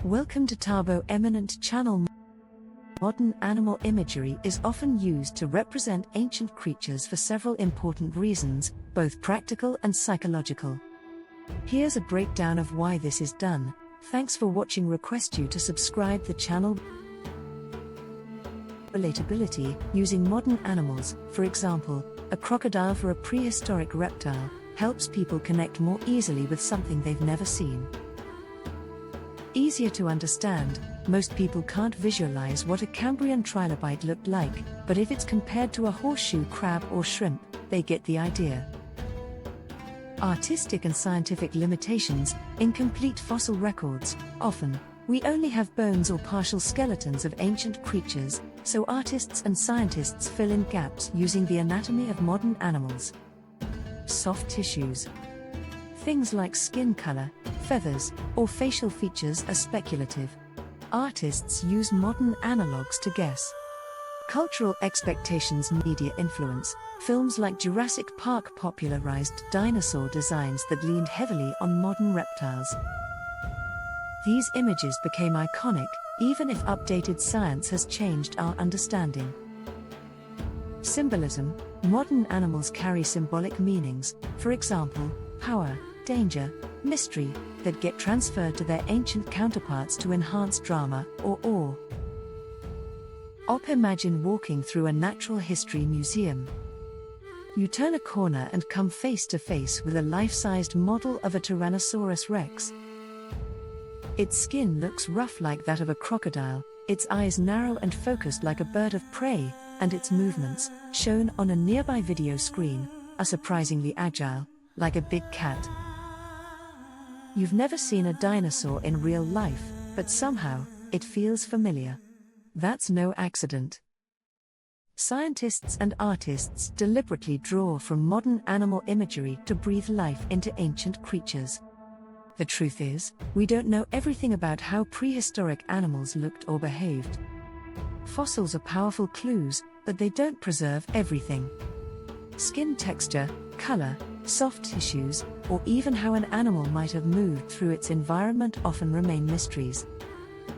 Welcome to Tabo Eminent Channel. Modern animal imagery is often used to represent ancient creatures for several important reasons, both practical and psychological. Here's a breakdown of why this is done. Thanks for watching. Request you to subscribe the channel. Relatability, using modern animals, for example, a crocodile for a prehistoric reptile, helps people connect more easily with something they've never seen. Easier to understand, most people can't visualize what a Cambrian trilobite looked like, but if it's compared to a horseshoe crab or shrimp, they get the idea. Artistic and scientific limitations, incomplete fossil records. Often, we only have bones or partial skeletons of ancient creatures, so artists and scientists fill in gaps using the anatomy of modern animals. Soft tissues. Things like skin color, feathers, or facial features are speculative. Artists use modern analogues to guess. Cultural expectations. Media influence. Films like Jurassic Park popularized dinosaur designs that leaned heavily on modern reptiles. These images became iconic, even if updated science has changed our understanding. Symbolism. Modern animals carry symbolic meanings, for example, power, danger, mystery, that get transferred to their ancient counterparts to enhance drama or awe. Imagine walking through a natural history museum. You turn a corner and come face to face with a life-sized model of a Tyrannosaurus Rex. Its skin looks rough like that of a crocodile, its eyes narrow and focused like a bird of prey, and its movements, shown on a nearby video screen, are surprisingly agile, like a big cat. You've never seen a dinosaur in real life, but somehow, it feels familiar. That's no accident. Scientists and artists deliberately draw from modern animal imagery to breathe life into ancient creatures. The truth is, we don't know everything about how prehistoric animals looked or behaved. Fossils are powerful clues, but they don't preserve everything. Skin texture, color, soft tissues, or even how an animal might have moved through its environment often remain mysteries.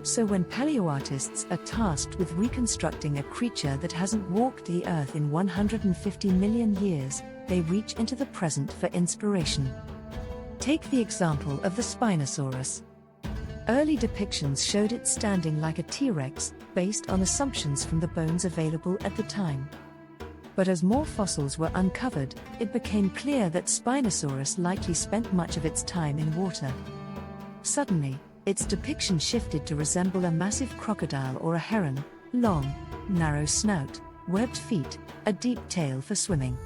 So when paleoartists are tasked with reconstructing a creature that hasn't walked the earth in 150 million years, they reach into the present for inspiration. Take the example of the Spinosaurus. Early depictions showed it standing like a T-Rex, based on assumptions from the bones available at the time. But as more fossils were uncovered, it became clear that Spinosaurus likely spent much of its time in water. Suddenly, its depiction shifted to resemble a massive crocodile or a heron: long, narrow snout, webbed feet, a deep tail for swimming.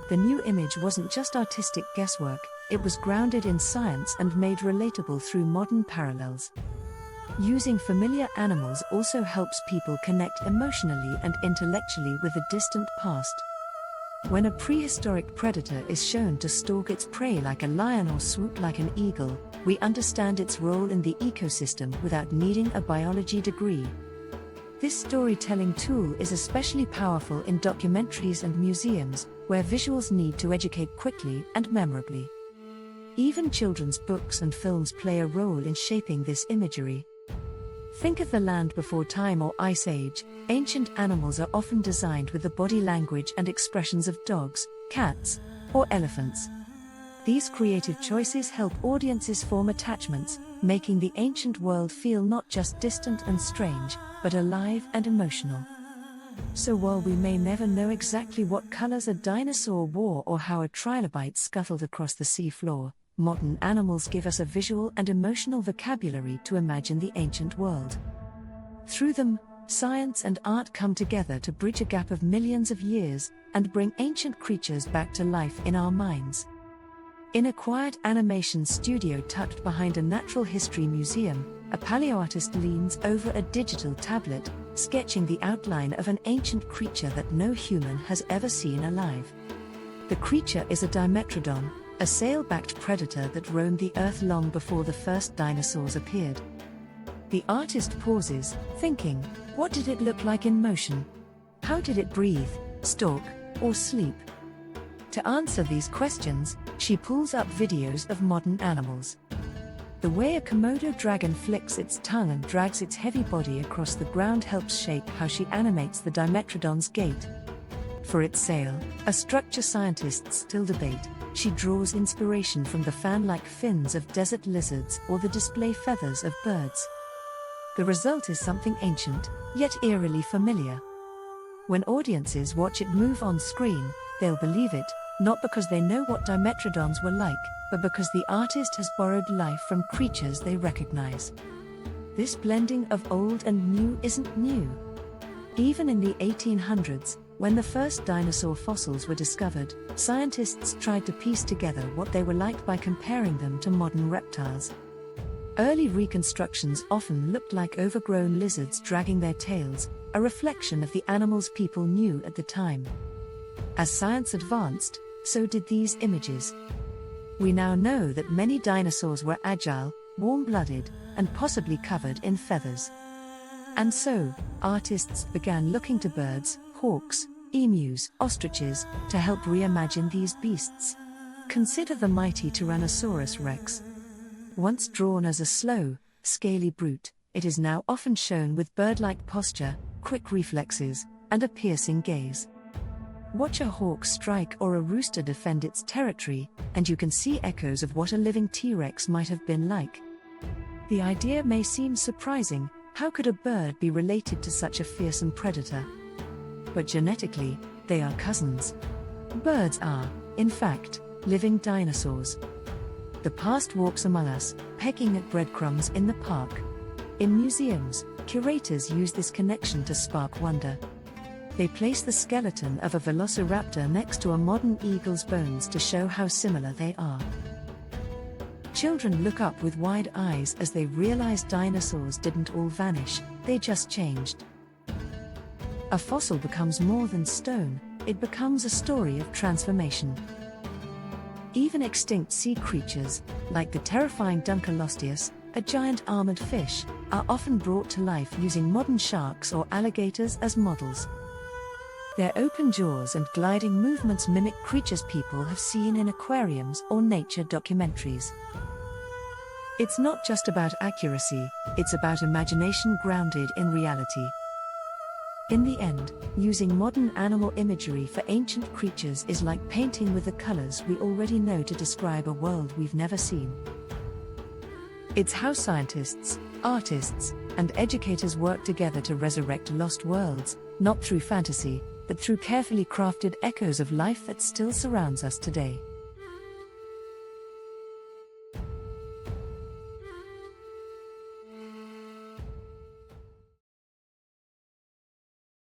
The new image wasn't just artistic guesswork, it was grounded in science and made relatable through modern parallels. Using familiar animals also helps people connect emotionally and intellectually with a distant past. When a prehistoric predator is shown to stalk its prey like a lion or swoop like an eagle, we understand its role in the ecosystem without needing a biology degree. This storytelling tool is especially powerful in documentaries and museums, where visuals need to educate quickly and memorably. Even children's books and films play a role in shaping this imagery. Think of The Land Before Time or Ice Age. Ancient animals are often designed with the body language and expressions of dogs, cats, or elephants. These creative choices help audiences form attachments, making the ancient world feel not just distant and strange, but alive and emotional. So while we may never know exactly what colors a dinosaur wore or how a trilobite scuttled across the seafloor, modern animals give us a visual and emotional vocabulary to imagine the ancient world. Through them, science and art come together to bridge a gap of millions of years and bring ancient creatures back to life in our minds. In a quiet animation studio tucked behind a natural history museum, a paleoartist leans over a digital tablet, sketching the outline of an ancient creature that no human has ever seen alive. The creature is a Dimetrodon, a sail-backed predator that roamed the earth long before the first dinosaurs appeared. The artist pauses, thinking, what did it look like in motion? How did it breathe, stalk, or sleep? To answer these questions, she pulls up videos of modern animals. The way a Komodo dragon flicks its tongue and drags its heavy body across the ground helps shape how she animates the Dimetrodon's gait. For its sail, a structure scientists still debate, she draws inspiration from the fan-like fins of desert lizards or the display feathers of birds. The result is something ancient, yet eerily familiar. When audiences watch it move on screen, they'll believe it, not because they know what Dimetrodons were like, but because the artist has borrowed life from creatures they recognize. This blending of old and new isn't new. Even in the 1800s, when the first dinosaur fossils were discovered, scientists tried to piece together what they were like by comparing them to modern reptiles. Early reconstructions often looked like overgrown lizards dragging their tails, a reflection of the animals people knew at the time. As science advanced, so did these images. We now know that many dinosaurs were agile, warm-blooded, and possibly covered in feathers. And so, artists began looking to birds, hawks, emus, ostriches, to help reimagine these beasts. Consider the mighty Tyrannosaurus rex. Once drawn as a slow, scaly brute, it is now often shown with bird-like posture, quick reflexes, and a piercing gaze. Watch a hawk strike or a rooster defend its territory, and you can see echoes of what a living T-Rex might have been like. The idea may seem surprising, how could a bird be related to such a fearsome predator? But genetically, they are cousins. Birds are, in fact, living dinosaurs. The past walks among us, pecking at breadcrumbs in the park. In museums, curators use this connection to spark wonder. They place the skeleton of a velociraptor next to a modern eagle's bones to show how similar they are. Children look up with wide eyes as they realize dinosaurs didn't all vanish, they just changed. A fossil becomes more than stone, it becomes a story of transformation. Even extinct sea creatures, like the terrifying Dunkleosteus, a giant armored fish, are often brought to life using modern sharks or alligators as models. Their open jaws and gliding movements mimic creatures people have seen in aquariums or nature documentaries. It's not just about accuracy, it's about imagination grounded in reality. In the end, using modern animal imagery for ancient creatures is like painting with the colors we already know to describe a world we've never seen. It's how scientists, artists, and educators work together to resurrect lost worlds, not through fantasy, but through carefully crafted echoes of life that still surrounds us today.